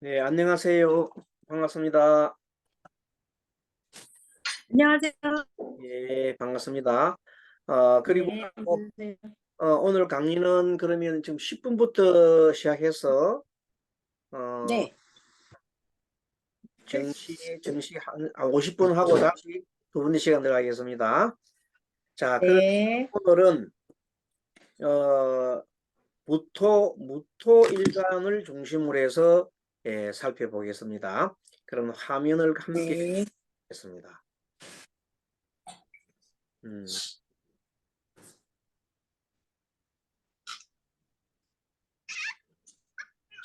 네, 안녕하세요. 반갑습니다. 안녕하세요. 예, 반갑습니다. 그리고 네, 어, 안녕하세요. 오늘 강의는 그러면 지금 10분부터 시작해서 어, 네, 정시 한 50분 하고 다시 두 분의 시간 들어가겠습니다. 자, 그럼 네, 오늘은 어, 무토 일간을 중심으로 해서 살펴보겠습니다. 그럼 화면을 함께 네, 하겠습니다. 음,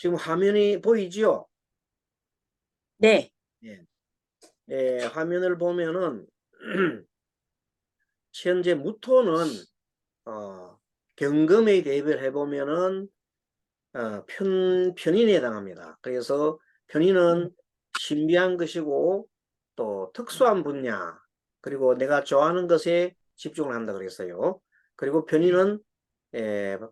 지금 화면이 보이지요? 네, 예. 화면을 보면은 현재 무토는 경금에 대입을 해보면은 편인에 해당합니다. 그래서 편인은 신비한 것이고 또 특수한 분야 그리고 내가 좋아하는 것에 집중을 한다 그랬어요. 그리고 편인은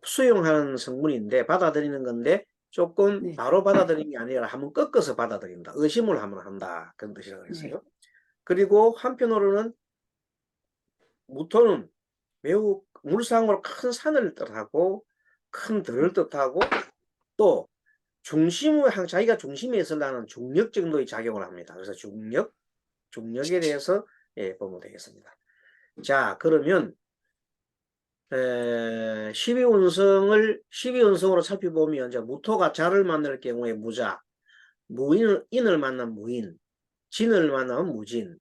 수용하는 성분인데 받아들이는 건데 조금 네, 바로 받아들이는 게 아니라 한번 꺾어서 받아들인다. 의심을 한번 한다. 그런 뜻이라고 네, 그랬어요. 그리고 한편으로는 무토는 매우 물상으로 큰 산을 뜻하고 큰 들을 뜻하고 또 자기가 중심에 있으려는 중력 정도의 작용을 합니다. 그래서 중력에 대해서 보면 되겠습니다. 자, 그러면 12운성으로 살펴보면 이제 무토가 자를 만날 경우에 무자, 인을 만나면 무인, 진을 만나면 무진,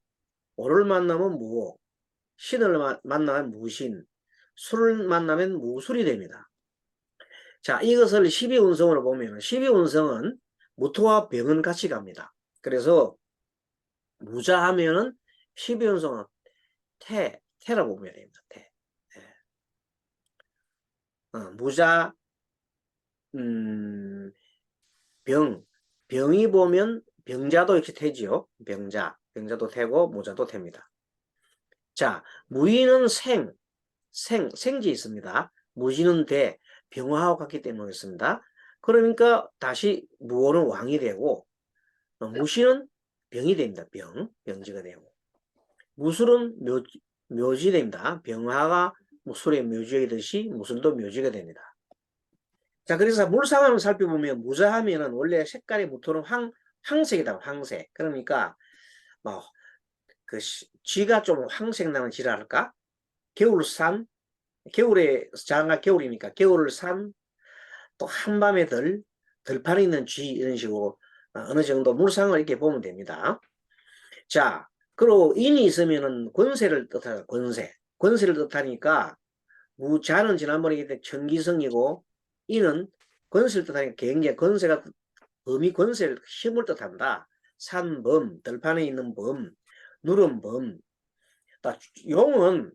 오를 만나면 무오, 신을 만나면 무신, 술을 만나면 무술이 됩니다. 자, 이것을 12운성으로 보면 12운성은 무토와 병은 같이 갑니다. 그래서 무자하면은 12운성은 태라고 보면 됩니다. 태. 예. 무자, 음, 병. 병이 보면 병자도 이렇게 태지요. 병자도 태고 무자도 태입니다. 자, 무인은 생지 있습니다. 무지는 대, 병화하고 같기 때문에 있습니다. 그러니까 다시 무호는 왕이 되고 무신은 병이 됩니다. 병지가 되고 무술은 묘지 됩니다. 병화가 무술의 묘지이듯이 무술도 묘지가 됩니다. 자, 그래서 물상을 살펴보면 무자하면은 원래 색깔이 무토는 황색이다. 황색. 그러니까 뭐 그 쥐가 좀 황색 나는 쥐라 할까? 겨울산, 겨울에 장가 겨울이니까 겨울산, 또 한밤에 들판에 있는 쥐 이런 식으로 어느 정도 물상을 이렇게 보면 됩니다. 자, 그리고 인이 있으면은 권세를 뜻하다. 권세를 뜻하니까 무자는 지난번에 얘기했던 천기성이고 인은 권세를 뜻하니까 굉장히 권세가 범위 권세를 힘을 뜻한다. 산범, 들판에 있는 범, 누른범. 용은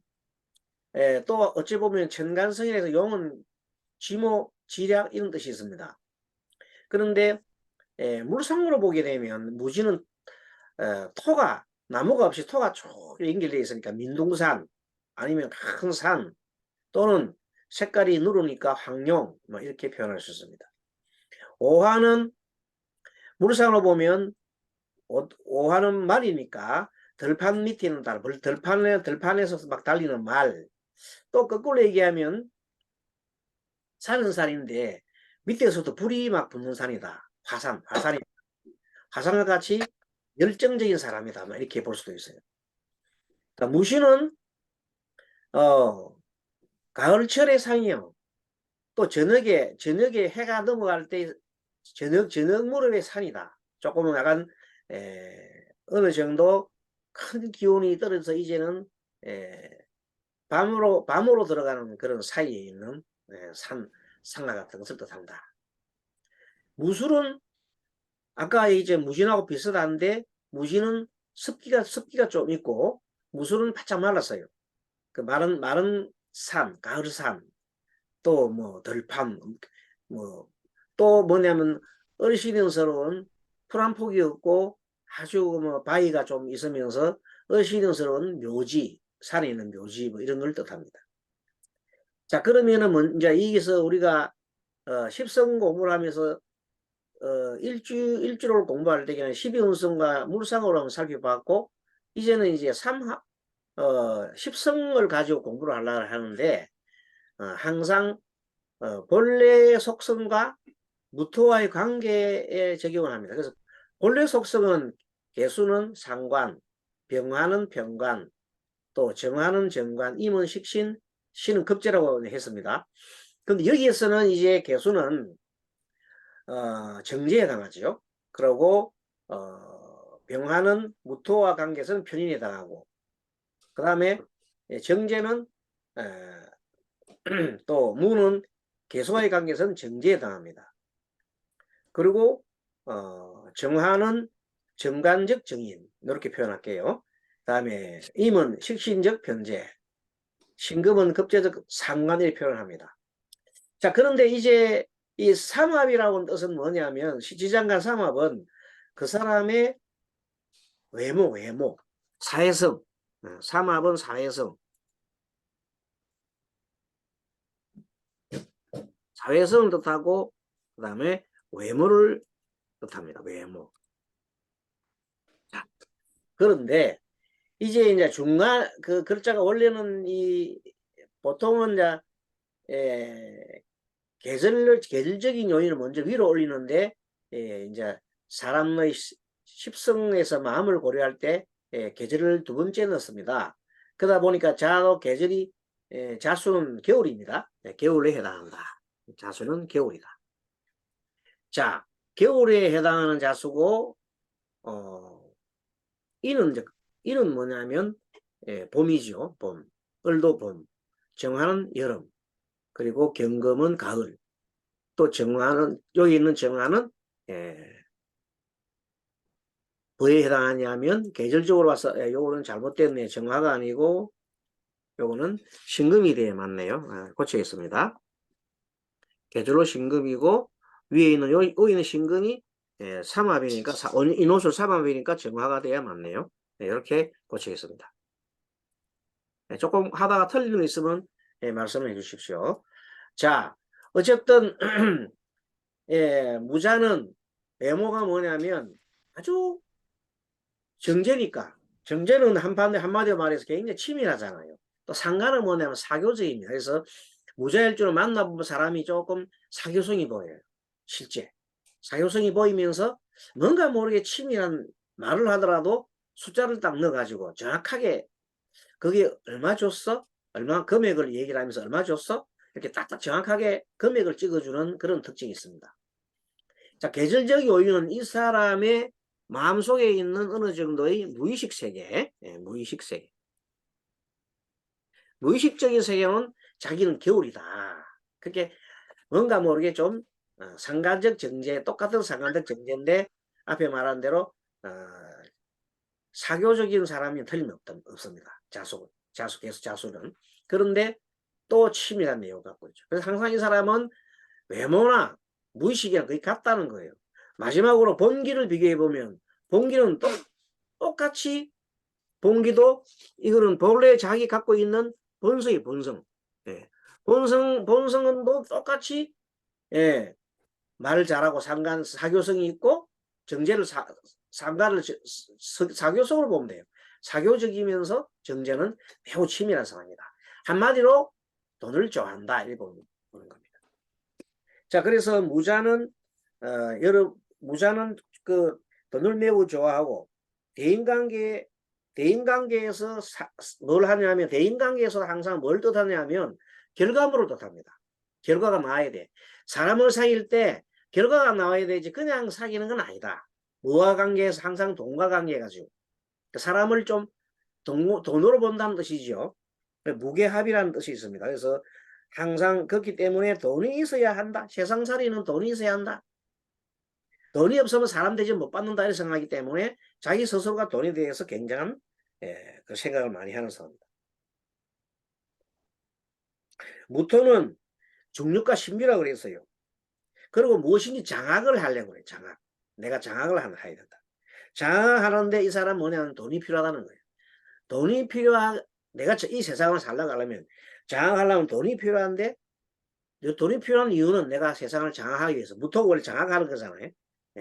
또 어찌 보면 천간성이라서 용은 지모, 지략 이런 뜻이 있습니다. 그런데 물상으로 보게 되면 무지는 토가 나무가 없이 토가 쭉 연결되어 있으니까 민둥산 아니면 큰 산 또는 색깔이 누르니까 황룡 뭐 이렇게 표현할 수 있습니다. 오화는 물상으로 보면 오화는 말이니까 들판 밑에 있는 들판에서 막 달리는 말. 또 거꾸로 얘기하면 산은 산인데 밑에서도 불이 막 붙는 산이다. 화산이. 화산과 같이 열정적인 사람이다. 막 이렇게 볼 수도 있어요. 그러니까 무신은 어, 가을철의 상이요. 또 저녁에 해가 넘어갈 때 저녁 무렵의 산이다. 조금은 약간 어느 정도 큰 기온이 떨어져서 이제는 에, 밤으로 들어가는 그런 사이에 있는 산과 같은 것을 뜻한다. 무술은 아까 이제 무진하고 비슷한데 무진은 습기가 좀 있고 무술은 바짝 말랐어요. 그 마른 산, 가을산, 또 뭐 들판, 뭐 또 뭐냐면 얼씨름스러운 풀한 폭이 없고 아주 뭐 바위가 좀 있으면서 얼씨름스러운 묘지, 산에 있는 묘지 뭐 이런 걸 뜻합니다. 자, 그러면은 이제 여기서 우리가 십성 공부를 하면서 일주를 공부할 때는 12운성과 물상으로 한번 살펴봤고, 이제는 이제 10성을 가지고 공부를 하려고 하는데, 항상 본래 속성과 무토와의 관계에 적용을 합니다. 그래서 본래 속성은 개수는 상관, 병화는 병관, 또 정화는 정관, 임은 식신, 신은 급제라고 했습니다. 근데 여기에서는 이제 개수는 정제에 해당하죠. 그리고 병화는 무토와 관계에서는 편인에 해당하고, 그 다음에 정제는 또 무는 개수와의 관계에서는 정제에 해당합니다. 그리고 정화는 정관적 정인, 이렇게 표현할게요. 그 다음에 임은 식신적 변제, 신금은 급제적 상관을 표현합니다. 자, 그런데 이제 이 삼합이라는 뜻은 뭐냐면, 지장간 삼합은 그 사람의 외모, 사회성. 삼합은 사회성을 뜻하고, 그 다음에 외모를 뜻합니다. 외모. 자, 그런데 이제 중간 그 글자가 원래는 보통은 이제 계절적인 요인을 먼저 위로 올리는데, 이제 사람의 십성에서 마음을 고려할 때 계절을 두 번째 넣습니다. 그러다 보니까 계절이 자수는 겨울입니다. 겨울에 해당한다. 자수는 겨울이다. 자, 겨울에 해당하는 자수고, 이는 뭐냐면 봄이죠. 봄. 을도 봄. 정화는 여름. 그리고 경금은 가을. 또 정화는, 여기 있는 정화는 뭐에 해당하냐면, 계절적으로 봐서 요거는 잘못됐네요. 정화가 아니고 요거는 신금이 되어 맞네요. 고치겠습니다. 계절로 신금이고, 위에 있는 여기 있는 신금이 삼합이니까 인호술 삼합이니까 정화가 돼야 맞네요. 이렇게 고치겠습니다. 조금 하다가 틀린 거 있으면 말씀해 주십시오. 자, 어쨌든 무자는 외모가 뭐냐면 아주 정제니까, 정제는 한마디로 말해서 굉장히 치밀하잖아요. 또 상관은 뭐냐면 사교적입니다. 그래서 무자일 줄을 만나보면 사람이 조금 사교성이 보여요. 실제 사교성이 보이면서 뭔가 모르게 치밀한 말을 하더라도 숫자를 딱 넣어가지고 정확하게 그게 얼마 줬어? 얼마 금액을 얘기를 하면서 얼마 줬어? 이렇게 딱딱 정확하게 금액을 찍어주는 그런 특징이 있습니다. 자, 계절적 요인은 이 사람의 마음속에 있는 어느 정도의 무의식 세계, 무의식 세계. 무의식적인 세계는 자기는 겨울이다. 그렇게 뭔가 모르게 좀 상관적 정제, 똑같은 상관적 정제인데 앞에 말한 대로 사교적인 사람이 틀림없습니다. 자수는. 그런데 또 치밀한 내용을 갖고 있죠. 그래서 항상 이 사람은 외모나 무의식이랑 거의 같다는 거예요. 마지막으로 본기를 비교해보면, 본기는 똑같이, 본기도 이거는 본래 자기 갖고 있는 본성이 본성. 본성은 뭐 똑같이 말을 잘하고 사교성이 있고, 정제를 사교성으로 보면 돼요. 사교적이면서 정제는 매우 치밀한 상황이다. 한마디로 돈을 좋아한다. 이렇게 보는 겁니다. 자, 그래서 무자는 그 돈을 매우 좋아하고, 대인관계에서 뭘 하냐면, 대인관계에서 항상 뭘 뜻하냐면 결과물을 뜻합니다. 결과가 나와야 돼. 사람을 사귈 때 결과가 나와야 되지 그냥 사귀는 건 아니다. 무화 관계에서 항상 돈과 관계 가지고 사람을 좀 돈으로 본다는 뜻이죠. 무계합이라는 뜻이 있습니다. 그래서 항상 그렇기 때문에 돈이 있어야 한다. 세상살이는 돈이 있어야 한다. 돈이 없으면 사람 대접 못 받는다 이렇게 생각하기 때문에 자기 스스로가 돈에 대해서 굉장한 그 생각을 많이 하는 사람입니다. 무토는 중력과 신비라고 그랬어요. 그리고 무엇인지 장악을 하려고 그래. 장악. 내가 장악을 해야 된다. 장악하는데 이 사람 뭐냐면 돈이 필요하다는 거예요. 돈이 내가 이 세상을 살아가려면, 장악하려면 돈이 필요한데, 돈이 필요한 이유는 내가 세상을 장악하기 위해서, 무토가 원래 장악하는 거잖아요.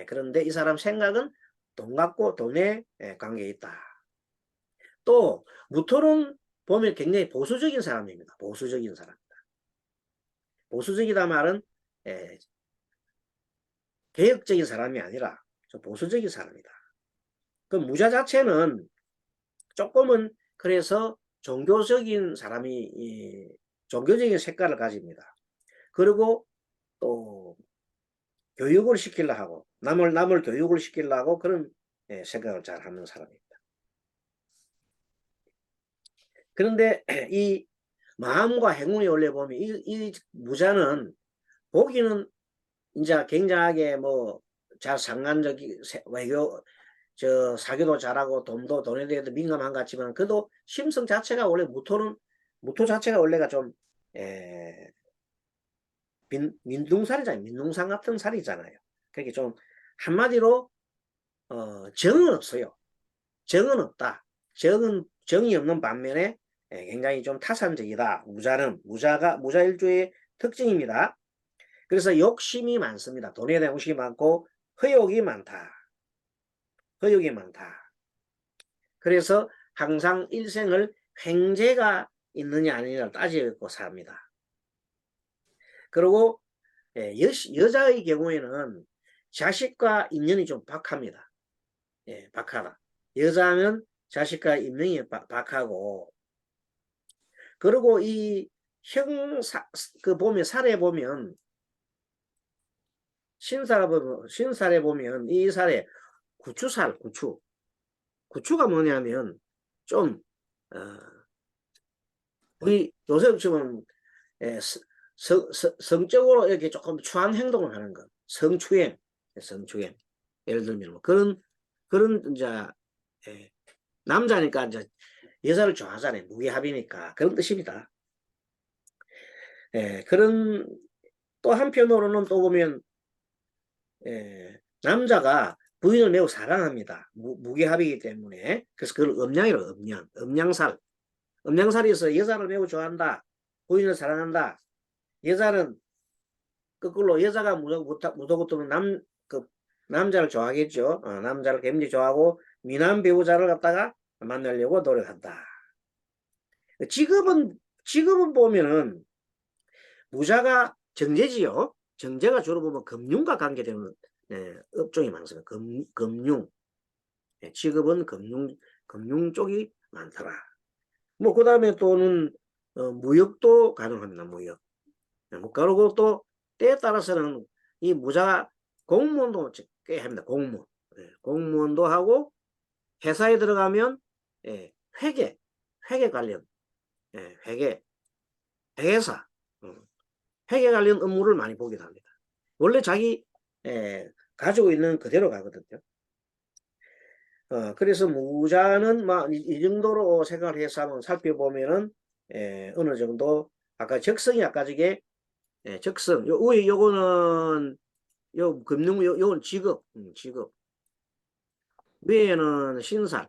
그런데 이 사람 생각은 돈 갖고 돈에 관계에 있다. 또 무토는 보면 굉장히 보수적인 사람입니다. 보수적인 사람. 보수적이다 말은 개혁적인 사람이 아니라 좀 보수적인 사람이다. 그 무자 자체는 조금은 그래서 종교적인 사람이 종교적인 색깔을 가집니다. 그리고 또 교육을 시키려 하고 남을 교육을 시키려 하고 그런 생각을 잘 하는 사람입니다. 그런데 이 마음과 행운이 원래 보면 이 무자는 보기는 이제 굉장하게 뭐 잘 상관적인 외교 사교도 잘하고 돈에 대해서 민감한 것 같지만 그래도 심성 자체가 원래 무토 자체가 원래가 좀 민둥살이잖아요. 민둥산 같은 살이잖아요. 그렇게 좀 한마디로 정은 없어요. 정은 없다. 정이 없는 반면에 굉장히 좀 타산적이다. 무자일주의 특징입니다. 그래서 욕심이 많습니다. 돈에 대한 욕심이 많고 허욕이 많다. 허욕이 많다. 그래서 항상 일생을 횡재가 있느냐 아니냐를 따지고 삽니다. 그리고 여자의 경우에는 자식과 인연이 좀 박합니다. 박하다. 여자는 자식과 인연이 박하고 그리고 이 보면 살에 보면 신살에 보면 이 살에 구추가 뭐냐면 좀 우리 요새 지금 성적으로 이렇게 조금 추한 행동을 하는 것, 성추행. 예를 들면 뭐 그런 이제 남자니까 이제 여자를 좋아하잖아요. 무기합이니까 그런 뜻입니다. 그런 또 한편으로는 또 보면 남자가 부인을 매우 사랑합니다. 무기합이기 때문에. 그래서 그걸 음양이라고 음양살. 음양살에서 여자를 매우 좋아한다. 부인을 사랑한다. 여자는 거꾸로 여자가 무도부터는 남자를 좋아하겠죠. 남자를 굉장히 좋아하고 미남 배우자를 갖다가 만나려고 노력한다. 직업은 보면은 무자가 정제지요. 정제가 주로 보면 금융과 관계되는 업종이 많습니다. 금융. 직업은 금융 쪽이 많더라. 뭐, 그 다음에 또는, 무역도 가능합니다. 무역. 그리고 또, 때에 따라서는 이 무자가 공무원도 꽤 합니다. 공무원도 하고, 회사에 들어가면, 회계 관련, 회계사, 회계 관련 업무를 많이 보기도 합니다. 원래 자기, 가지고 있는 그대로 가거든요. 그래서 무자는 이 정도로 생각을 해서 한번 살펴보면은 어느 정도 아까 적성이 아까 저게 적성 요거는 요건 직업 위에는 신살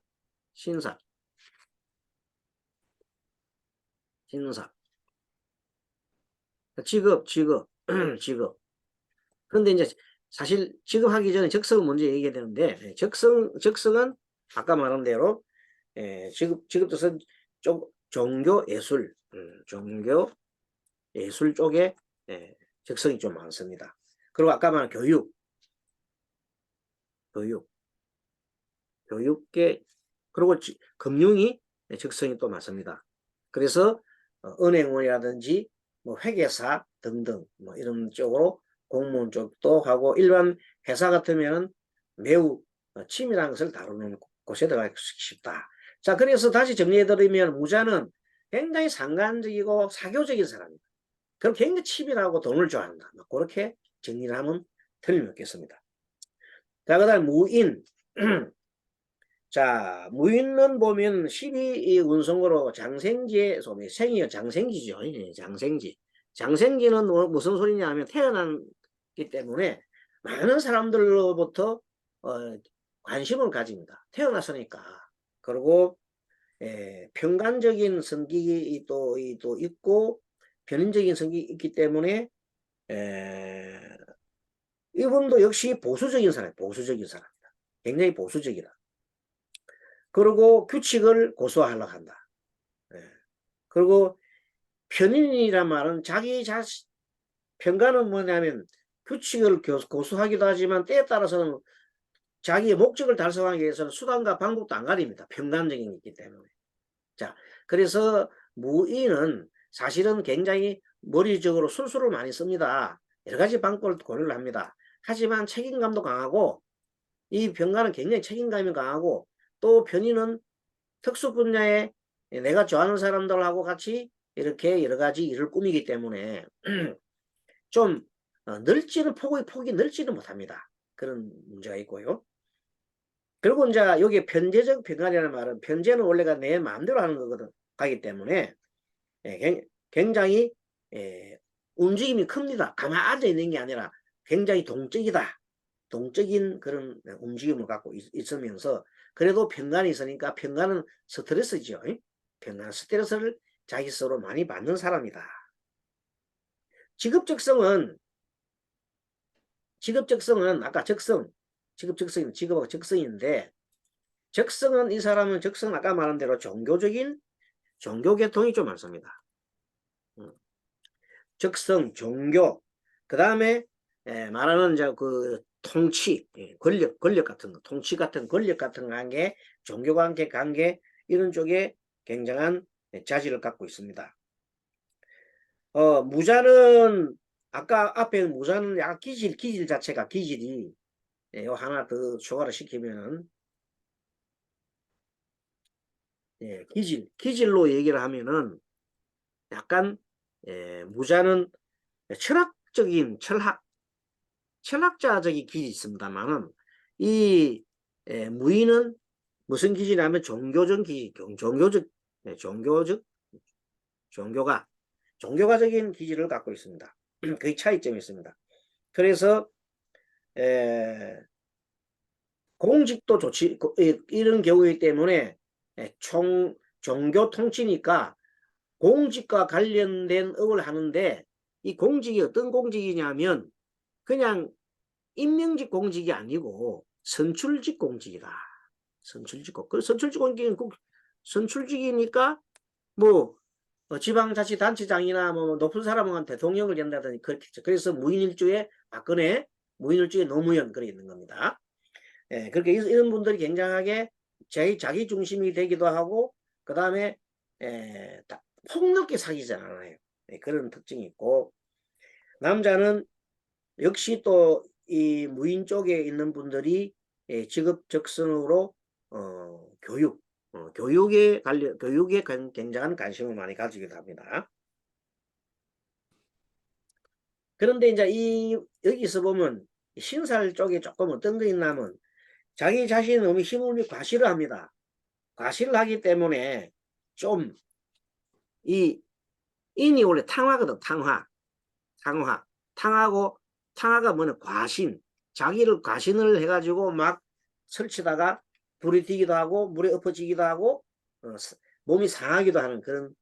직업 직업 그런데 이제 사실 직업하기 전에 적성을 먼저 얘기해야 되는데 적성은 아까 말한 대로 직업 뜻은 종교 예술 쪽에 적성이 좀 많습니다. 그리고 아까 말한 교육계 그리고 금융이 적성이 또 많습니다. 그래서 은행원이라든지 뭐 회계사 등등 뭐 이런 쪽으로 공무원 쪽도 하고 일반 회사 같으면 매우 치밀한 것을 다루는 곳에 들어가고 싶다. 자, 그래서 다시 정리해드리면 무자는 굉장히 상관적이고 사교적인 사람입니다. 그럼 굉장히 치밀하고 돈을 좋아한다. 그렇게 정리를 하면 틀림없겠습니다. 자, 그 다음 무인. 자, 무인은 보면 12 운성으로 장생지의 소매, 생이요, 장생지죠. 장생지. 장생지는 무슨 소리냐 하면 태어났기 때문에 많은 사람들로부터 관심을 가집니다. 태어났으니까. 그리고 평간적인 성격이 또 있고 변인적인 성격이 있기 때문에 이분도 역시 보수적인 사람이에요. 보수적인 사람이다. 굉장히 보수적이다. 그리고 규칙을 고수하려고 한다. 예. 그리고 편인이란 말은 자기 자신, 편가는 뭐냐면 규칙을 고수하기도 하지만 때에 따라서는 자기의 목적을 달성하기 위해서는 수단과 방법도 안 가립니다. 편간적인 게 있기 때문에. 자, 그래서 무인은 사실은 굉장히 머리적으로 술수를 많이 씁니다. 여러 가지 방법을 고려를 합니다. 하지만 책임감도 강하고 이 병가는 굉장히 책임감이 강하고 또 편인은 특수 분야에 내가 좋아하는 사람들하고 같이 이렇게 여러 가지 일을 꾸미기 때문에 좀 넓지는 폭이 넓지는 못합니다. 그런 문제가 있고요. 그리고 이제 여기 편제적 병간이라는 말은 편제는 원래가 내 마음대로 하는 거거든. 가기 때문에 굉장히 움직임이 큽니다. 가만히 앉아 있는 게 아니라 굉장히 동적이다. 동적인 그런 움직임을 갖고 있으면서 그래도 편간이 있으니까 편간은 스트레스죠. 편간 스트레스를 자기 스스로 많이 받는 사람이다. 직업적성은 아까 직업하고 적성인데 적성은 이 사람은 적성은 아까 말한 대로 종교계통이 좀 많습니다. 적성, 종교, 그 다음에 말하는 이제 그 통치, 권력 같은 거, 통치 같은 권력 같은 관계, 종교 관계 이런 쪽에 굉장한 자질을 갖고 있습니다. 무자는 아까 앞에 무자는 약간 기질 자체가 기질이 요 하나 더 추가를 시키면은 기질로 얘기를 하면은 약간 무자는 철학적인 철학자적인 기질이 있습니다만은 이 무인은 무슨 기질이냐면 종교적 기질, 종교가적인 기질을 갖고 있습니다. 그 차이점이 있습니다. 그래서 공직도 좋지 이런 경우이기 때문에 종교 통치니까 공직과 관련된 업을 하는데 이 공직이 어떤 공직이냐면 그냥 임명직 공직이 아니고 선출직 공직이다. 선출직 공직은 선출직이니까 뭐 지방자치단체장이나 뭐 높은 사람은 대통령을 연다든지 그렇겠죠. 그래서 박근혜 무인일주에 노무현 그래 있는 겁니다. 그렇게 이런 분들이 굉장하게 자기 중심이 되기도 하고 그 다음에 폭넓게 사귀지 않아요. 그런 특징이 있고 남자는 역시 또 이 무인 쪽에 있는 분들이 직업적성으로 교육에 굉장한 관심을 많이 가지기도 합니다. 그런데 이제 여기서 보면 신살 쪽에 조금 어떤 거 있냐면 자기 자신이 너무 힘을 과시를 합니다. 과시를 하기 때문에 좀 이 인이 원래 탕화거든. 탕화가 뭐냐 자기를 과신을 해가지고 막 설치다가 불이 튀기도 하고 물에 엎어지기도 하고 몸이 상하기도 하는 그런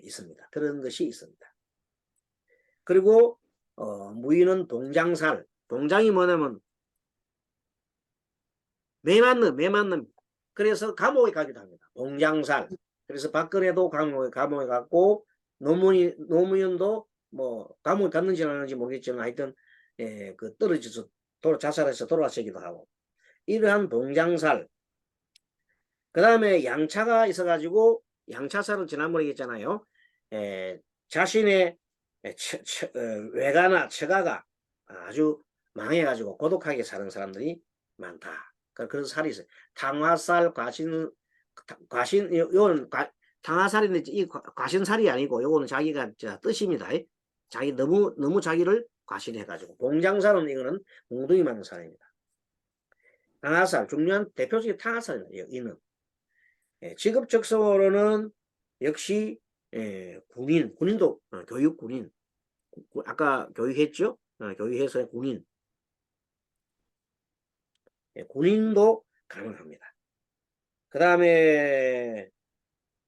있습니다. 그런 것이 있습니다. 그리고 무인은 동장이 뭐냐면 매 맞는 그래서 감옥에 가기도 합니다. 동장살. 그래서 박근혜도 감옥에 갔고 노무현도 뭐 감옥에 갔는지 안 갔는지 모르겠지만 하여튼 그 떨어져서 자살해서 돌아가시기도 하고 이러한 동장살. 그 다음에 양차가 있어가지고 양차살은 지난번에 얘기했잖아요. 자신의 외가나 처가가 아주 망해가지고 고독하게 사는 사람들이 많다. 그런 살이 있어요. 탕화살, 요거는 탕화살인데 이 과신살이 아니고 요거는 자기가 뜻입니다. 너무 자기를 과신해가지고 공장살은 이거는 몽둥이 맞는 사람입니다. 탕화살 중요한 대표적인 탕화살입니다. 이는 직업적성으로는 역시 군인도 교육군인 아까 교육했죠? 교육해서 군인도 가능합니다. 그 다음에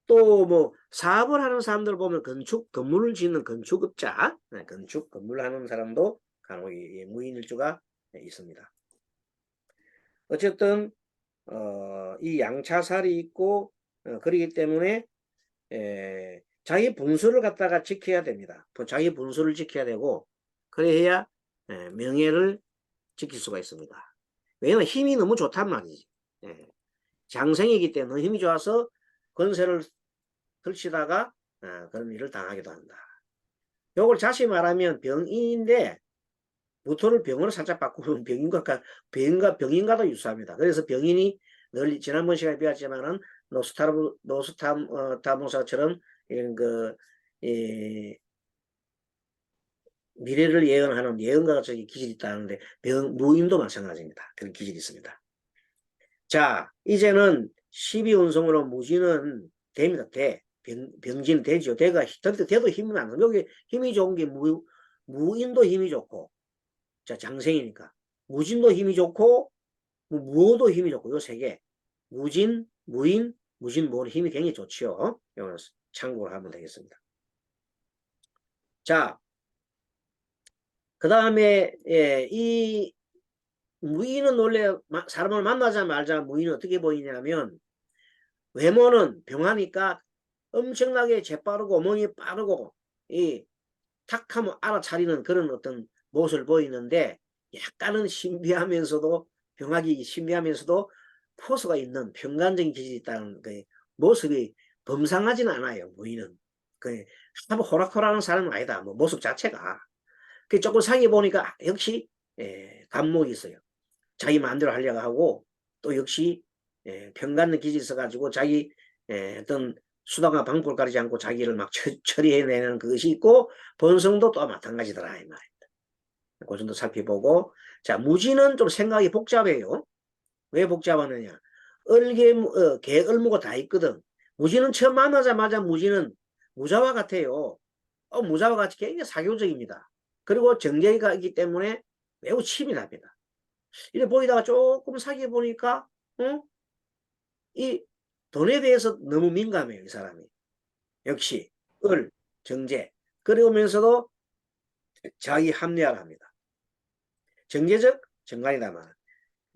또 뭐 사업을 하는 사람들 보면 건물을 짓는 건축업자, 건물을 하는 사람도 간혹 무인일주가 있습니다. 어쨌든 이 양차살이 있고 그렇기 때문에 자기 분수를 갖다가 지켜야 됩니다. 자기 분수를 지켜야 되고 그래야 명예를 지킬 수가 있습니다. 왜냐하면 힘이 너무 좋단 말이지. 장생이기 때문에 힘이 좋아서 권세를 펼치다가 그런 일을 당하기도 한다. 요걸 다시 말하면 병인인데 무토를 병으로 살짝 바꾸면 병인과도 유사합니다. 그래서 병인이 늘 지난번 시간에 배웠지만은 노스타모사처럼 이런 미래를 예언하는 예언가 같은 기질이 있다는데 무인도 마찬가지입니다. 그런 기질이 있습니다. 자, 이제는 12운성으로 무진은 됩니다. 병진 되죠. 대도 힘이 안 나. 여기 힘이 좋은 게 무인도 힘이 좋고, 자, 장생이니까. 무진도 힘이 좋고, 무호도 힘이 좋고, 요 세 개. 무진, 무인, 무진, 무호는 힘이 굉장히 좋지요. 이거는 참고를 하면 되겠습니다. 자, 그 다음에, 이 무인은 원래 사람을 만나자마자 무인은 어떻게 보이냐면, 외모는 병하니까 엄청나게 재빠르고 몸이 빠르고 탁 하면 알아차리는 그런 어떤 모습을 보이는데 약간은 신비하면서도 병하기 신비하면서도 포스가 있는 평간적인 기질이 있다는 그 모습이 범상하지는 않아요. 무인은 한번 호락호락하는 사람은 아니다. 뭐 모습 자체가 조금 사귀어 보니까 역시 감목이 있어요. 자기 마음대로 하려고 하고 또 역시 평간의 기질이 있어가지고 자기 어떤 수단과 방법을 가리지 않고 자기를 막 처리해내는 그것이 있고 본성도 또 마찬가지더라 이 말입니다. 그 정도 살펴보고 자 무지는 좀 생각이 복잡해요. 왜 복잡하느냐? 개, 을무가 다 있거든. 무지는 처음 만나자마자 무지는 무자와 같아요. 무자와 같이 굉장히 사교적입니다. 그리고 정제가 있기 때문에 매우 치밀합니다. 이래 보이다가 조금 사귀어 보니까 이 돈에 대해서 너무 민감해요. 이 사람이. 역시 정제. 그러면서도 자기 합리화를 합니다. 정제적 정관이다만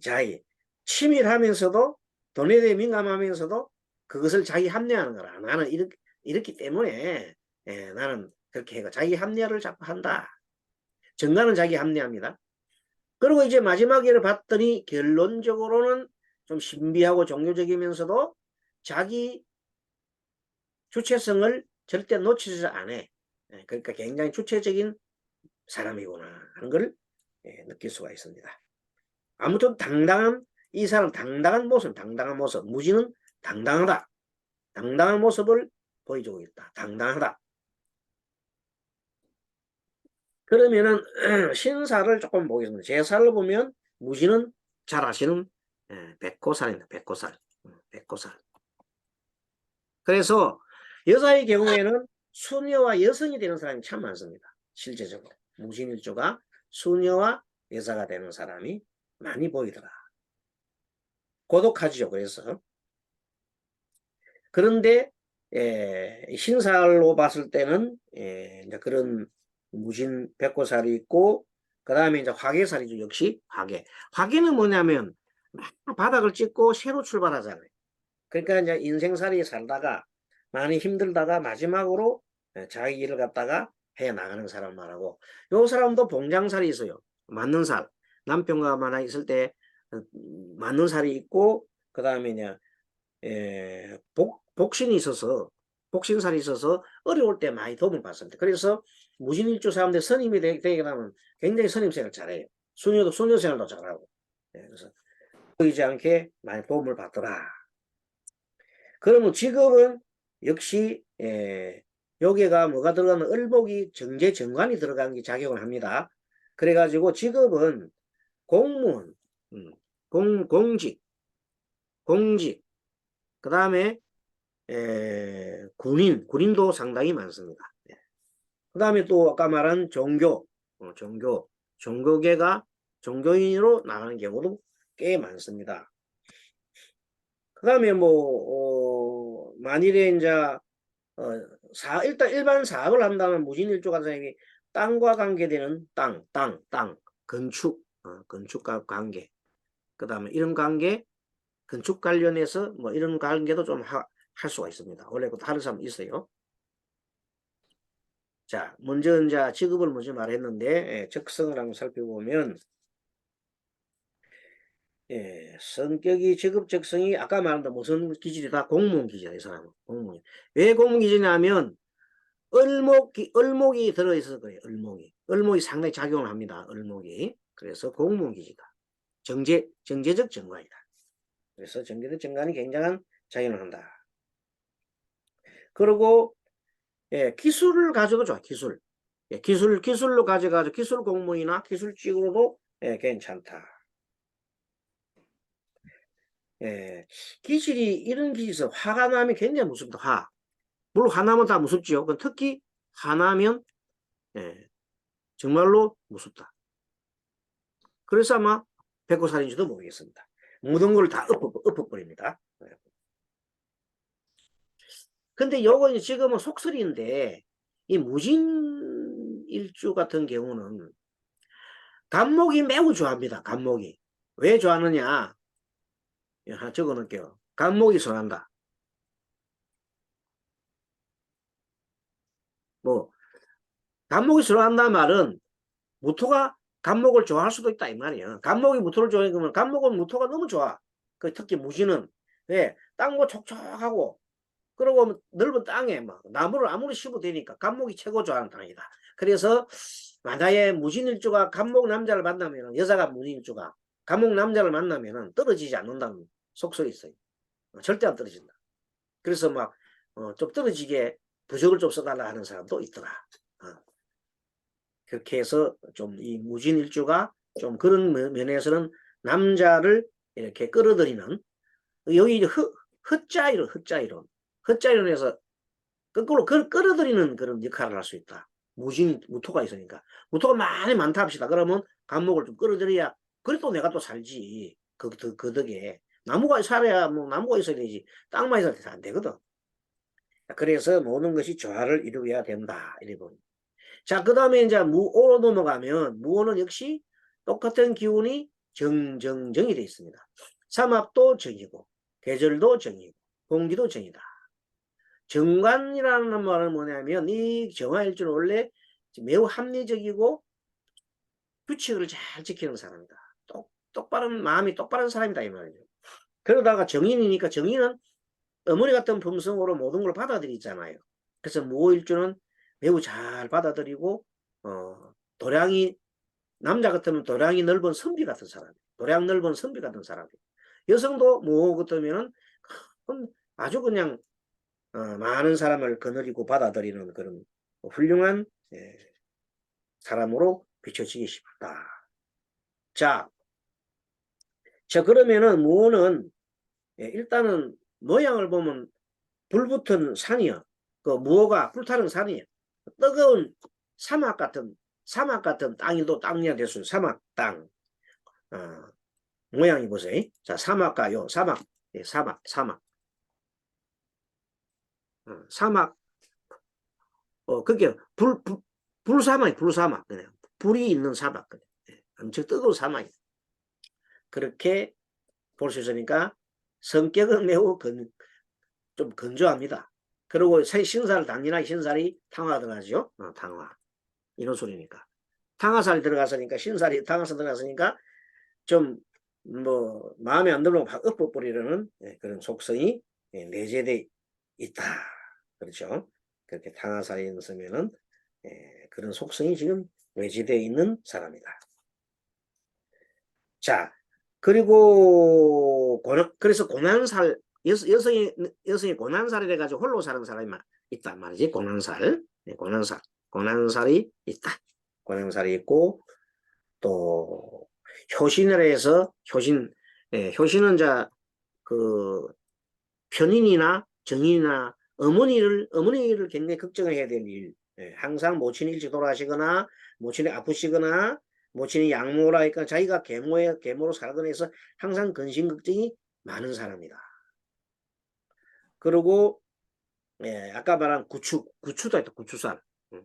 자기 치밀하면서도 돈에 대해 민감하면서도 그것을 자기 합리화하는 거라. 나는 이렇기 때문에 나는 그렇게 해가 자기 합리화를 자꾸 한다. 정관은 자기 합리화입니다. 그리고 이제 마지막에를 봤더니 결론적으로는 좀 신비하고 종교적이면서도 자기 주체성을 절대 놓치지 않아. 그러니까 굉장히 주체적인 사람이구나 하는 걸 느낄 수가 있습니다. 아무튼 이 사람 당당한 모습, 무지는 당당하다. 당당한 모습을 보여주고 있다. 당당하다. 그러면은 신사를 조금 보겠습니다. 제사를 보면 무지는 잘 아시는 백호살입니다. 백호살. 백호살. 그래서 여자의 경우에는 수녀와 여성이 되는 사람이 참 많습니다. 실제적으로. 무신일조가 수녀와 여자가 되는 사람이 많이 보이더라. 고독하지요. 그래서. 그런데 신살로 봤을 때는 이제 그런 무신 백호살이 있고 그 다음에 이제 화계살이죠. 역시 화계. 화계는 뭐냐면 바닥을 찍고 새로 출발하잖아요. 그러니까 이제 인생살이 살다가 많이 힘들다가 마지막으로 자기 일을 갖다가 해 나가는 사람 말하고 요 사람도 봉장살이 있어요. 맞는 살. 남편과 만나 있을 때 맞는 살이 있고 그 다음에 이제 복신살이 있어서 어려울 때 많이 도움을 받습니다. 그래서 무신일주 사람들 선임이 되게 되면 굉장히 선임 생활 잘해요. 수녀 생활도 잘하고. 그래서 보이지 않게 많이 도움을 받더라. 그러면 직업은 역시 여기가 뭐가 들어가면 을복이 정제 정관이 들어간 게 작용을 합니다. 그래가지고 직업은 공무원, 공직, 그 다음에 군인도 상당히 많습니다. 그 다음에 또 아까 말한 종교계가 종교인으로 나가는 경우도 꽤 많습니다. 그 다음에 만일에 이제 일단 일반 사업을 한다면 무진일조가 땅과 관계되는 건축, 건축과 관계. 그 다음에 이런 관계, 건축 관련해서 뭐 이런 관계도 좀 할 수가 있습니다. 원래 그 다른 사람 있어요. 자, 먼저 이제 직업을 먼저 말했는데 적성을 한번 살펴보면 성격이 직업 적성이 아까 말한 무슨 기질이다? 공무원 기질이다. 이 사람은 공무원. 왜 공무원 기질이냐면 을목이 들어있어서 그래요. 을목이 상당히 작용을 합니다. 을목이. 그래서 공무원 기질이다. 정제적 정관이다. 그래서 정제적 정관이 굉장한 작용을 한다. 그리고 기술을 가져도 좋아. 기술로 가져가지고 기술 공무원이나 기술직으로도 괜찮다. 기질이 이런 기질에서 화가 나면 굉장히 무섭다. 물론 화나면 다 무섭지요. 특히 화나면 정말로 무섭다. 그래서 아마 백호살인지도 모르겠습니다. 모든 걸 다 엎어버립니다. 근데 요거 지금은 속설인데 이 무진일주 같은 경우는 간목이 매우 좋아합니다. 간목이. 왜 좋아하느냐? 하나 적어놓을게요. 간목이 선한다. 뭐 간목이 선한다는 말은 무토가 간목을 좋아할 수도 있다 이 말이에요. 간목이 무토를 좋아하면 간목은 무토가 너무 좋아. 특히 무진은 왜 땅도 촉촉하고 그리고 넓은 땅에 막 나무를 아무리 심어도 되니까 간목이 최고 좋아하는 땅이다. 그래서 만약에 무진일주가 간목 남자를 만나면 여자가 무진일주가 간목 남자를 만나면 떨어지지 않는다는 속설이 있어요. 절대 안 떨어진다. 그래서 막 좀 떨어지게 부적을 좀 써달라 하는 사람도 있더라. 그렇게 해서 좀 이 무진일주가 좀 그런 면에서는 남자를 이렇게 끌어들이는 여기 헛자이론에서 거꾸로 끌어들이는 그런 역할을 할 수 있다. 무토가 있으니까. 무토가 많다 합시다. 그러면 간목을 좀 끌어들여야 그래도 내가 또 살지. 그 덕에. 나무가 살아야 뭐 나무가 있어야 되지. 땅만 있어야 안 되거든. 그래서 모든 것이 조화를 이루어야 된다. 이래 보니. 자, 그 다음에 이제 무오로 넘어가면 무오는 역시 똑같은 기운이 정이 되어 있습니다. 삼합도 정이고 계절도 정이고 공기도 정이다. 정관이라는 말은 뭐냐면 이 정화일주는 원래 매우 합리적이고 규칙을 잘 지키는 사람이다. 똑바른 마음이 똑바른 사람이다 이 말이죠. 그러다가 정인이니까 정인은 어머니 같은 품성으로 모든 걸 받아들이잖아요. 그래서 무오일주는 매우 잘 받아들이고 도량이 남자 같으면 도량이 넓은 선비 같은 사람, 도량 넓은 선비 같은 사람. 여성도 무오 같으면은 아주 그냥 많은 사람을 거느리고 받아들이는 그런 훌륭한 사람으로 비춰지기 쉽다. 자, 그러면은 무오는 일단은 모양을 보면 불붙은 산이요. 그 무오가 불타는 산이요. 뜨거운 사막 같은 땅이도 땅이야 됐어요. 사막 땅. 모양이 보세요. 자, 사막과 요 사막, 사막. 사막. 그게 불사막이 불사막. 그냥 불이 있는 사막. 엄청 뜨거운 사막이. 그렇게 볼 수 있으니까 성격은 매우 좀 건조합니다. 그리고 신살 당연하게 신살이 탕화 들어가죠. 탕화. 이런 소리니까. 탕화살이 들어갔으니까 신살이 탕화살 들어갔으니까 좀 뭐 마음에 안 들면 막 엎어버리려는 그런 속성이 내재돼 있다. 그렇죠. 그렇게 탕화살이 있으면은 그런 속성이 지금 내재되어 있는 사람이다. 자, 그리고 그래서 고난살 여성이 고난살이래 가지고 홀로 사는 사람이 있단 말이지. 고난살. 고난살이 있다. 고난살이 있고 또 효신을 해서 효신은 그 편인이나 정인이나 어머니를 굉장히 걱정해야 될 일. 항상 모친이 일찍 돌아가시거나 모친이 아프시거나 모친이 양모라 하니까 자기가 계모로 살거나 해서 항상 근심 걱정이 많은 사람이다. 그리고 아까 말한 구추도 있다.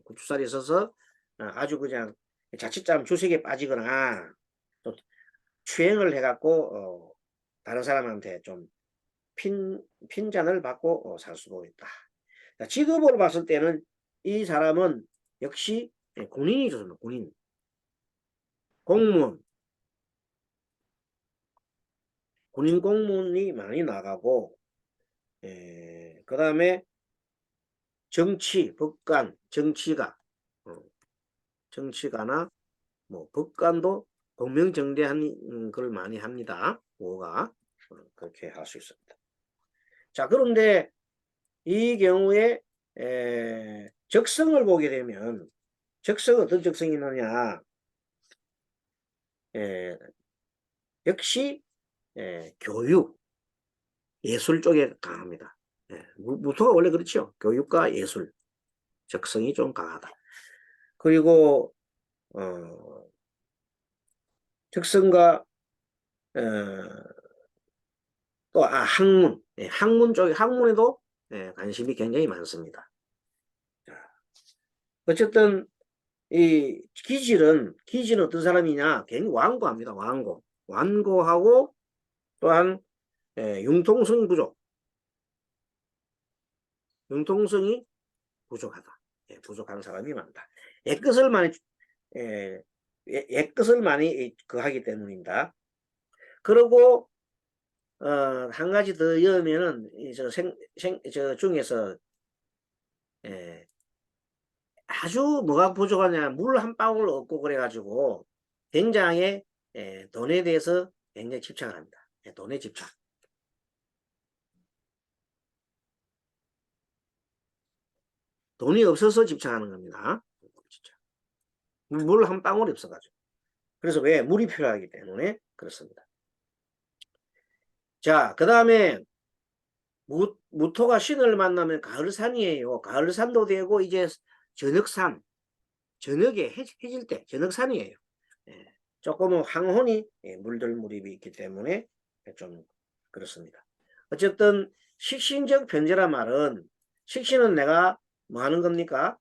구추살이 있어서 아주 그냥 자칫 잘하면 주색에 빠지거나 또 추행을 해갖고 다른 사람한테 좀 핀잔을 받고 살 수도 있다. 자, 직업으로 봤을 때는 이 사람은 역시 군인이죠. 군인. 공무원. 군인 공무원이 많이 나가고 그 다음에 정치, 법관, 정치가 정치가나 뭐 법관도 공명정대한 걸 많이 합니다. 뭐가 그렇게 할 수 있습니다. 자, 그런데 이 경우에 적성을 보게 되면 적성은 어떤 적성이 있느냐? 역시 교육, 예술 쪽에 강합니다. 무토가 원래 그렇죠. 교육과 예술 적성이 좀 강하다. 그리고 적성과 또 학문, 학문 쪽에 학문에도 관심이 굉장히 많습니다. 어쨌든 이 기질은 어떤 사람이냐? 굉장히 완고합니다. 완고하고 또한 융통성 부족, 융통성이 부족하다. 부족한 사람이 많다. 옛것을 많이 옛것을 많이 하기 때문입니다. 그리고 한 가지 더 여면은 저 중에서 아주 뭐가 부족하냐, 물 한 방울 없고 그래가지고 굉장히 돈에 대해서 굉장히 집착을 합니다. 돈에 집착. 돈이 없어서 집착하는 겁니다. 물 한 방울이 없어가지고. 그래서 왜? 물이 필요하기 때문에 그렇습니다. 자, 그 다음에 무토가 신을 만나면 가을산이에요. 가을산도 되고 이제 저녁산, 저녁에 해질 때 저녁산이에요. 조금은 황혼이 물들 무렵이 있기 때문에 좀 그렇습니다. 어쨌든 식신적 변제란 말은 식신은 내가 뭐 하는 겁니까?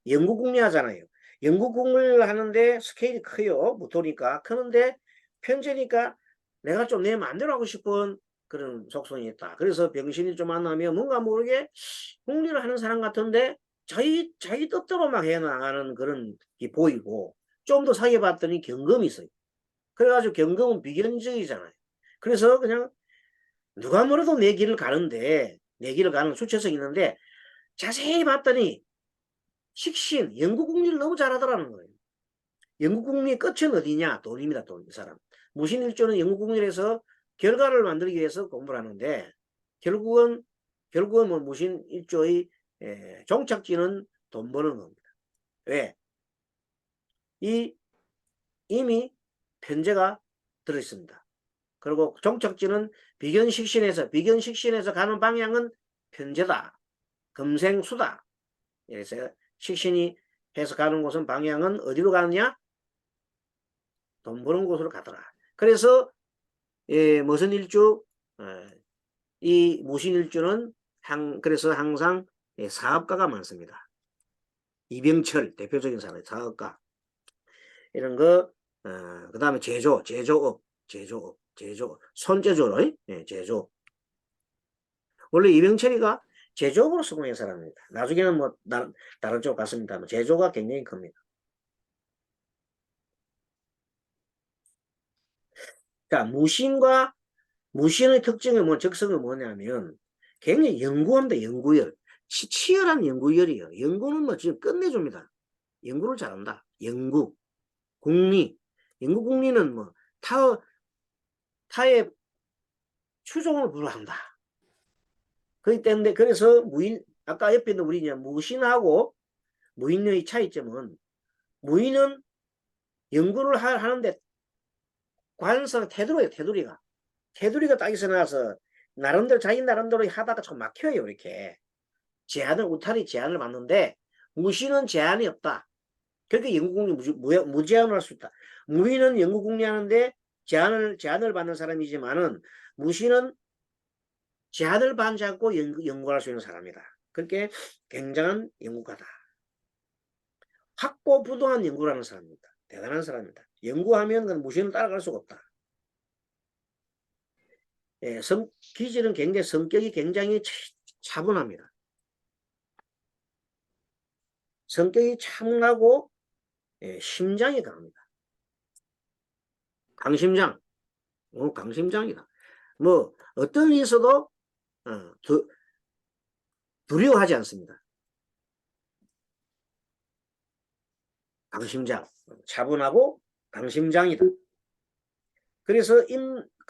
영구궁리 하잖아요. 영구궁을 하는데 스케일이 커요. 무토니까 크는데 편제니까 내가 좀 내 마음대로 하고 싶은 그런 속성이 있다. 그래서 병신이 좀 만나면 뭔가 모르게 궁리를 하는 사람 같은데 자기 뜻대로 막 해나가는 그런 게 보이고 좀 더 사귀어봤더니 경금이 있어요. 그래가지고 경금은 비견적이잖아요. 그래서 그냥 누가 뭐래도 내 길을 가는데 내 길을 가는 수채성이 있는데 자세히 봤더니 식신, 영구궁리를 너무 잘하더라는 거예요. 영구궁리의 끝은 어디냐? 돈입니다. 돈. 이 사람. 무신일조는 영구궁리에서 결과를 만들기 위해서 공부를 하는데 결국은 뭐 무신일조의 종착지는 돈 버는 겁니다. 왜? 이미 편제가 들어있습니다. 그리고 종착지는 비견식신에서 가는 방향은 편제다. 금생수다. 그래서 식신이 해서 가는 곳은 방향은 어디로 가느냐? 돈 버는 곳으로 가더라. 그래서 무슨 일주? 이 무신일주는 그래서 항상 사업가가 많습니다. 이병철 대표적인 사람이 사업가. 이런 거, 그 다음에 제조업, 손제조로, 제조. 원래 이병철이가 제조업으로 성공한 사람입니다. 나중에는 뭐, 다른 쪽 갔습니다만, 제조가 굉장히 큽니다. 자, 무신의 특징은 적성은 뭐냐면, 굉장히 연구합니다, 연구열. 치열한 연구열이에요. 연구는 뭐 지금 끝내줍니다. 연구를 잘한다. 국리. 연구 국리는 뭐, 타의 추종을 불허한다. 그렇기 때문에, 그래서 아까 옆에 있는 우리 무신하고 무인의 차이점은, 무인은 연구를 하는데 관상 테두리가 딱 있어놔서 자기 나름대로 하다가 좀 막혀요. 이렇게 울타리 제한을 받는데 무신은 제한이 없다. 그렇게 영구궁리 무제한을 할 수 있다. 무인은 영구궁리 하는데 제한을 받는 사람이지만은 무신은 제한을 받지 않고 연구할 수 있는 사람이다. 그렇게 굉장한 연구가다. 확고부동한 연구를 하는 사람입니다. 대단한 사람입니다. 연구하면 그 무신을 따라갈 수가 없다. 예, 기질은 굉장히 성격이 굉장히 차분합니다. 성격이 차분하고 예, 심장이 강합니다. 강심장, 강심장이다. 뭐 어떤 일이 있어도 두려워하지 않습니다. 강심장, 차분하고 강심장이다. 그래서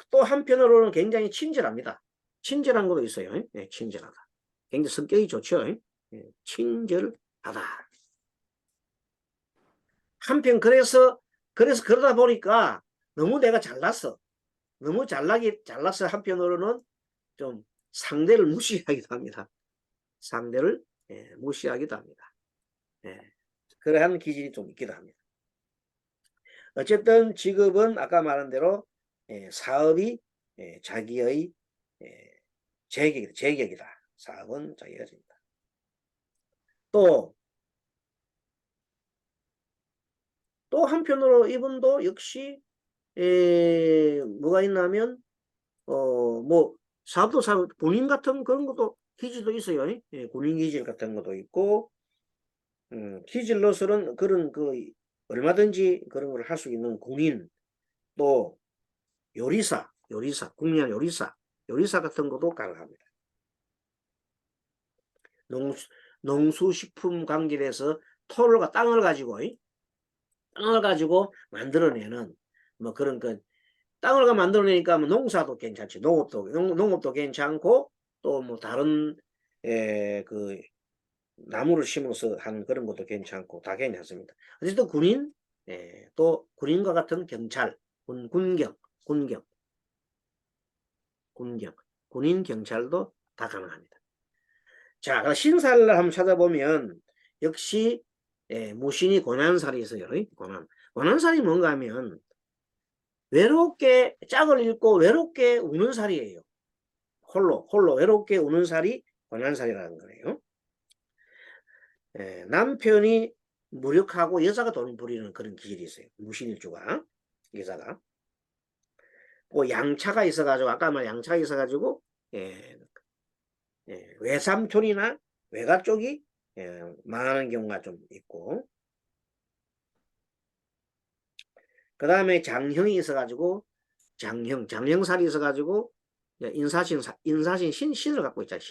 또 한편으로는 굉장히 친절합니다. 친절한 것도 있어요. 예, 친절하다. 굉장히 성격이 좋죠. 예, 친절하다. 한편 그래서 그러다 보니까 너무 내가 잘났어. 너무 잘났어. 한편으로는 좀 상대를 무시하기도 합니다. 상대를 예, 무시하기도 합니다. 예, 그러한 기질이 좀 있기도 합니다. 어쨌든 직업은 아까 말한 대로 예, 사업이 예, 자기의 예, 제격이다. 사업은 자기가 제격이다. 또 한편으로 이분도 역시 뭐가 있냐면 뭐 사업도 사업 본인 같은 그런 것도 기질도 있어요. 예, 군인 기질 같은 것도 있고 기질로서는 그런 얼마든지 그런 걸 할 수 있는 군인 또 요리사 국민 요리사 같은 것도 가능합니다. 농수식품 관계에서 땅을 가지고 만들어내는 뭐 그런 땅을 만들어내니까 뭐 농사도 괜찮지. 농업도 괜찮고 또 뭐 다른 나무를 심어서 한 그런 것도 괜찮고 다 괜찮습니다. 어쨌든 또 군인과 같은 경찰, 군경, 군인 경찰도 다 가능합니다. 자, 신사를 한번 찾아보면 역시 무신이 고난살이 있어요. 고난살이 뭔가 하면 외롭게 짝을 잃고 외롭게 우는 살이에요. 홀로 외롭게 우는 살이 고난살이라는 거예요. 남편이 무력하고 여자가 돈을 부리는 그런 기질이 있어요. 무신일주가 여자가. 또 양차가 있어가지고 아까 말 양차가 있어가지고 외삼촌이나 외가 쪽이 망하는 경우가 좀 있고 그 다음에 장형이 있어가지고 장형살이 있어가지고 인사신 신을 갖고 있잖아.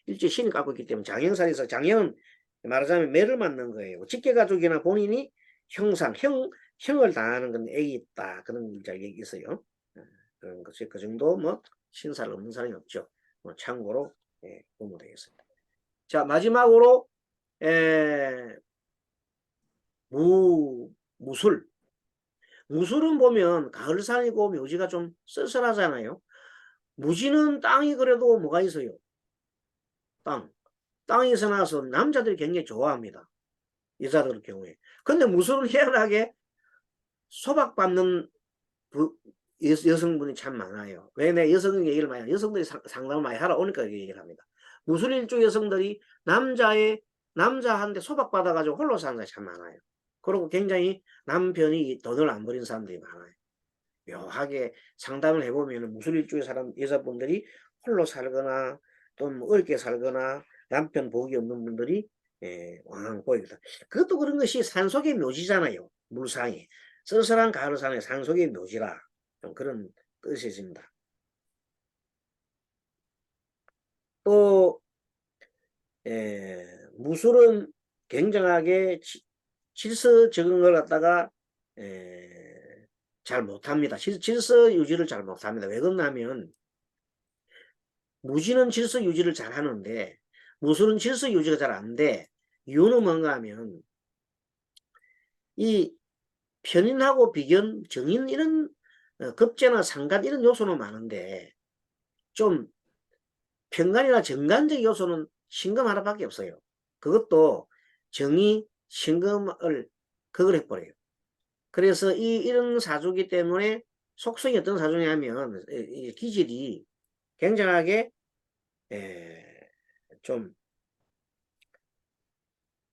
일제 신을 갖고 있기 때문에 장형살이 있어. 장형은 말하자면 매를 맞는 거예요. 직계가족이나 본인이 형을 당하는 건 애기 있다. 그런 적이 있어요. 그런 것이 그 정도 뭐 신사를 없는 사람이 없죠. 뭐 참고로 보면 되겠습니다. 자, 마지막으로 무술. 무술은 보면 가을산이고 묘지가 좀 쓸쓸하잖아요. 무지는 땅이 그래도 뭐가 있어요? 땅이 있어 나서 남자들이 굉장히 좋아합니다. 여자들 경우에. 근데 무술은 희한하게 소박받는 여성분이 참 많아요. 왜 내 여성 얘기를 많이 여성들이 상담을 많이 하러 오니까 얘기를 합니다. 무술일주 여성들이 남자한테 소박받아가지고 홀로 사는 사람이 참 많아요. 그리고 굉장히 남편이 돈을 안 버린 사람들이 많아요. 묘하게 상담을 해보면 무술일주의 여자분들이 홀로 살거나 또는 어렵게 살거나 남편 복이 없는 분들이 왕왕 보입니다. 그것도 그런 것이 산속의 묘지잖아요. 물상이. 쓸쓸한 가을산의 산속의 묘지라 좀 그런 뜻이 있습니다. 또 무술은 굉장하게 질서 적응을 갖다가 잘 못합니다. 질서 유지를 잘 못합니다. 왜 그러냐면 무지는 질서 유지를 잘 하는데 무술은 질서 유지가 잘 안 돼. 이유는 뭔가 하면 이 편인하고 비견, 정인 이런 급제나 상간 이런 요소는 많은데 좀 편간이나 정간적 요소는 신금 하나밖에 없어요. 그것도 정이 신금을 그걸 해버려요. 그래서 이런 사주기 때문에 속성이 어떤 사주냐면 기질이 굉장하게 좀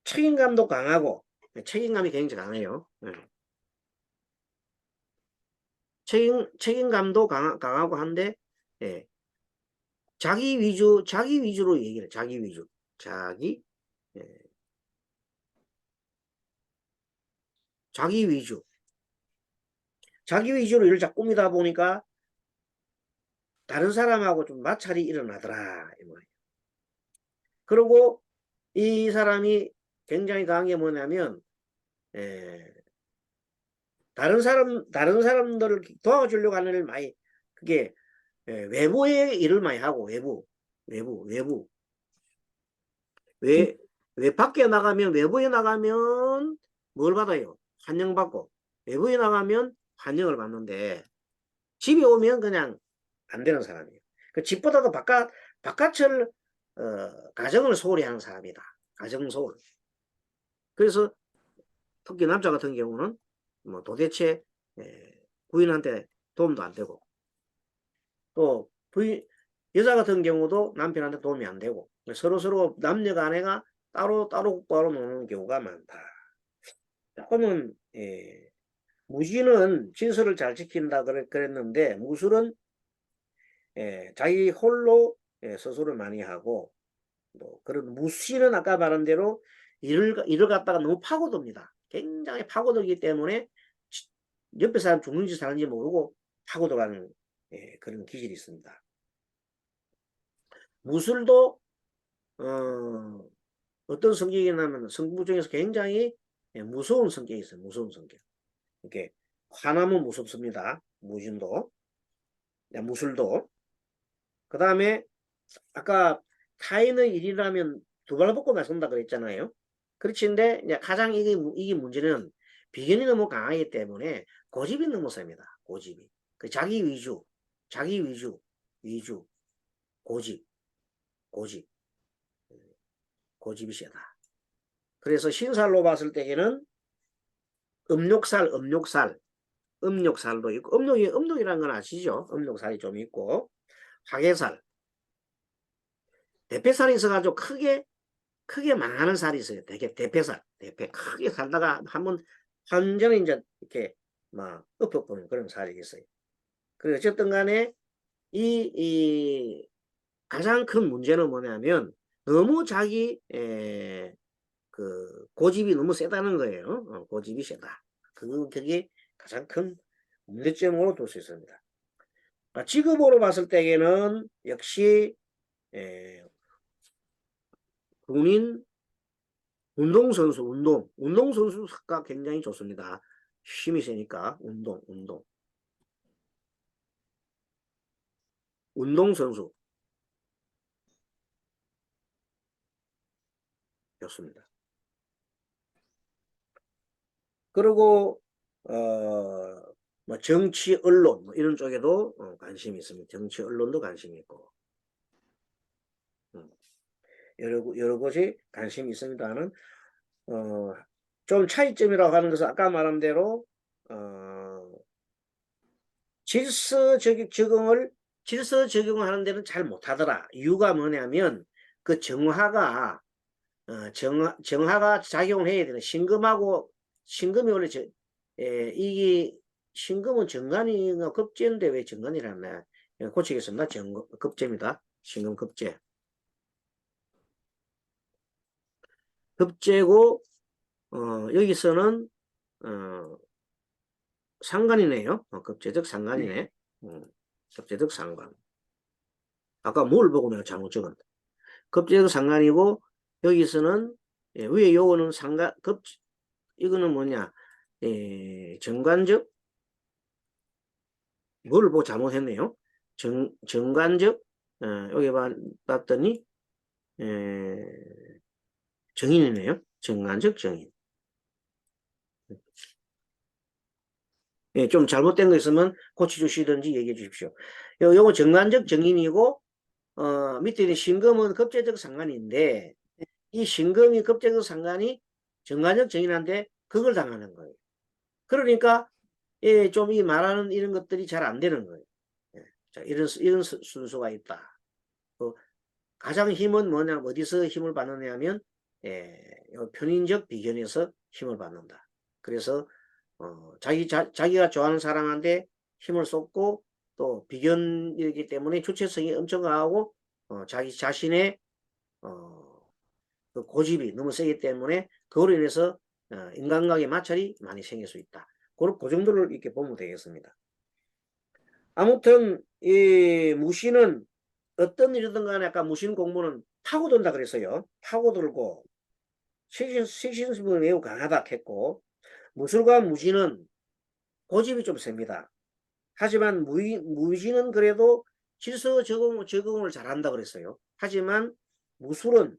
책임감도 강하고 책임감이 굉장히 강해요. 책임감도 강하고 한데, 예, 자기 위주로 얘기를, 자기 위주. 예, 자기 위주. 자기 위주로 일을 자꾸 꾸미다 보니까 다른 사람하고 좀 마찰이 일어나더라. 이 말이에요. 그리고 이 사람이 굉장히 강한 게 뭐냐면, 예, 다른 사람들을 도와주려고 하는 일 많이, 그게, 예, 외부의 일을 많이 하고, 외부. 밖에 나가면, 외부에 나가면 뭘 받아요? 환영받고, 외부에 나가면 환영을 받는데, 집에 오면 그냥 안 되는 사람이에요. 그 집보다도 바깥을, 가정을 소홀히 하는 사람이다. 가정 소홀. 그래서 특히 남자 같은 경우는 뭐 도대체 부인한테 도움도 안 되고, 또 여자 같은 경우도 남편한테 도움이 안 되고, 서로 남녀가 아내가 따로 노는 경우가 많다. 조금은 무신은 질서를 잘 지킨다 그랬는데, 무술은 자기 홀로 서술을 많이 하고, 뭐 그런 무신은 아까 말한 대로 일을 갖다가 너무 파고듭니다. 굉장히 파고들기 때문에 옆에 사람 죽는지 사는지 모르고 파고들어가는 그런 기질이 있습니다. 무술도 어떤 성격이냐면 성부 중에서 굉장히 무서운 성격이 있어요. 무서운 성격. 이렇게 화나면 무섭습니다. 무신도, 무술도. 그 다음에 아까 타인의 일이라면 두 발 벗고 나선다 그랬잖아요. 그렇지근데 이제 가장 이게 문제는 비견이 너무 강하기 때문에 고집이 너무 셉니다. 고집이. 그 자기 위주, 고집, 고집, 고집이 세다. 그래서 신살로 봤을 때에는 음욕살도 있고, 음욕이라는 건 아시죠? 음욕살이 좀 있고, 화개살, 대패살이 있어가지고 크게 망하는 살이 있어요. 되게 대패 크게 살다가 한번 완전히 이제 이렇게 막 엎어보는 그런 살이 있어요. 그리고 어쨌든 간에 이 가장 큰 문제는 뭐냐면 너무 그 고집이 너무 세다는 거예요. 고집이 세다. 그게 가장 큰 문제점으로 둘 수 있습니다. 직업으로 봤을 때에는 역시 군인, 운동선수, 운동선수가 굉장히 좋습니다. 힘이 세니까, 운동선수. 좋습니다. 그리고, 뭐 정치, 언론, 뭐 이런 쪽에도 관심이 있습니다. 정치, 언론도 관심이 있고. 여러 곳이 관심이 있습니다는, 좀 차이점이라고 하는 것은 아까 말한 대로, 질서 적용을 하는 데는 잘 못하더라. 이유가 뭐냐면 그 정화가 작용을 해야 되는 신금이 원래 이게 신금은 정관이가 급제인데 왜 정관이라나 고치겠습니다. 급제입니다. 신금 급제고 여기서는 상관이네요. 급제적 상관이네. 급제적 상관. 아까 뭘 보고 내가 잘못 적었다. 급제적 상관이고 여기서는 위에 요거는 이거는 뭐냐 정관적 뭘 보고 잘못했네요. 정관적 여기 봤더니 정인이네요. 정관적 정인. 좀 잘못된 거 있으면 고쳐주시든지 얘기해 주십시오. 요거 정관적 정인이고 밑에 있는 신금은 급제적 상관인데 이 신금이 급제적 상관이 정관적 정인한테 그걸 당하는 거예요. 그러니까 좀 이 말하는 이런 것들이 잘 안 되는 거예요. 자, 이런 순서가 있다. 가장 힘은 뭐냐, 어디서 힘을 받느냐면 편인적 비견에서 힘을 받는다. 그래서 자기가 좋아하는 사람한테 힘을 쏟고 또 비견이기 때문에 주체성이 엄청 강하고 자기 자신의 그 고집이 너무 세기 때문에 그로 인해서 인간관계 마찰이 많이 생길 수 있다. 그 정도를 이렇게 보면 되겠습니다. 아무튼 이 무신은 어떤 일이든 간에 아까 무신 공부는 파고든다 그랬어요. 파고들고 식신습이 매우 강하다 했고 무술과 무신은 고집이 좀 셉니다. 하지만 무신은 그래도 질서 적응을 잘한다 그랬어요. 하지만 무술은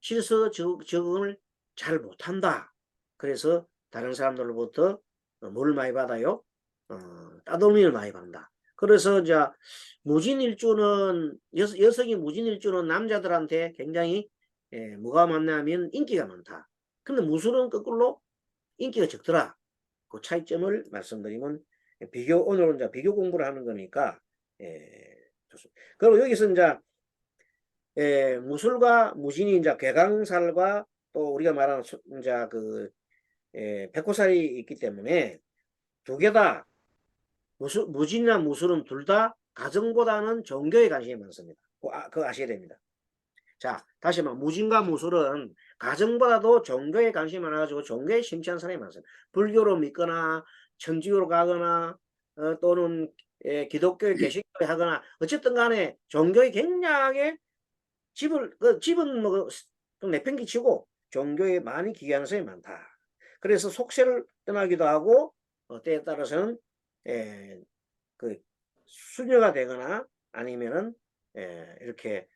질서 적응을 잘 못한다. 그래서 다른 사람들로부터 뭘 많이 받아요? 따돌림을 많이 받는다. 그래서 이제 무진일주는 여성이 무진일주는 남자들한테 굉장히 뭐가 많냐면 인기가 많다. 근데 무술은 거꾸로 인기가 적더라. 그 차이점을 말씀드리면 오늘은 이제 비교 공부를 하는 거니까 좋습니다. 그리고 여기서 이제 무술과 무신이 이제 괴강살과 또 우리가 말하는 이제 그 백호살이 있기 때문에 두 개 다 무진이나 무술은 둘 다 가정보다는 종교에 관심이 많습니다. 그거 아셔야 됩니다. 자, 다시 말해 무진과 무술은 가정보다도 종교에 관심이 많아가지고 종교에 심취한 사람이 많습니다. 불교로 믿거나 천주교로 가거나 또는 기독교에 개신교에 하거나 어쨌든 간에 종교에 굉장히 집은 좀 내팽개치고 종교에 많이 기여하는 사람이 많다. 그래서 속세를 떠나기도 하고 때에 따라서는 그 수녀가 되거나 아니면은 이렇게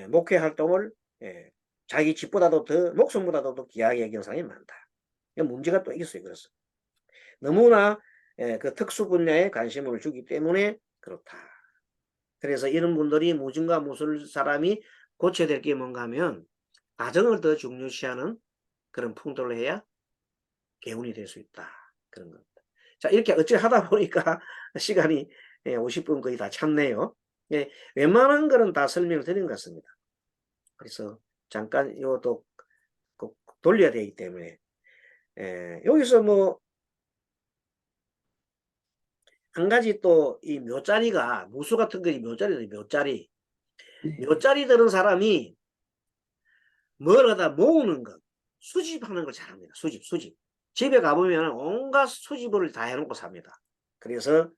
목회 활동을 자기 집보다도 더 목숨보다도 더 귀하게 여기는 사람이 많다. 문제가 또 있어요. 그래서 너무나 그 특수 분야에 관심을 주기 때문에 그렇다. 그래서 이런 분들이 무증과 무술 사람이 고쳐야 될 게 뭔가 하면 가정을 더 중요시하는 그런 풍도를 해야 개운이 될 수 있다. 그런 겁니다. 자, 이렇게 어찌 하다 보니까 시간이 50분 거의 다 찼네요. 웬만한 거는 다 설명을 드린 것 같습니다. 그래서 잠깐 이것도 꼭 돌려야 되기 때문에 여기서 뭐 한 가지 또 이 묘자리가 무수 같은 거 묘자리들 묘자리 네. 묘자리 들은 사람이 뭘 하다 모으는 것 수집하는 걸 잘합니다. 수집 집에 가보면 온갖 수집을 다 해놓고 삽니다. 그래서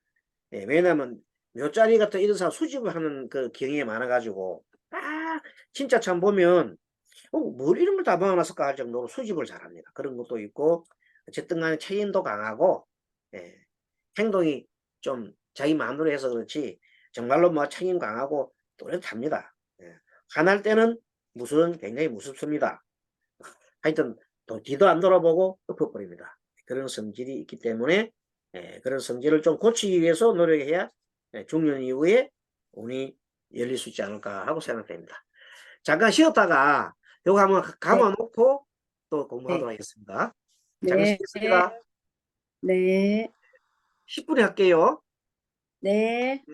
왜냐하면 묘자리 같은 이런 사람 수집을 하는 그 경향이 많아가지고 진짜 참 보면 뭘 이런 걸 다 모아놨을까 할 정도로 수집을 잘합니다. 그런 것도 있고 어쨌든 간에 책임도 강하고 행동이 좀 자기 마음대로 해서 그렇지 정말로 뭐 책임 강하고 또렷합니다. 화날 때는 무슨 굉장히 무섭습니다. 하여튼 또 뒤도 안 돌아보고 엎어버립니다. 그런 성질이 있기 때문에 그런 성질을 좀 고치기 위해서 노력해야 중년 이후에 운이 열릴 수 있지 않을까 하고 생각됩니다. 잠깐 쉬었다가 요거 한번 감아놓고 또 공부하도록 하겠습니다. 잠깐 네. 쉬겠습니다. 네. 10분에 할게요. 네.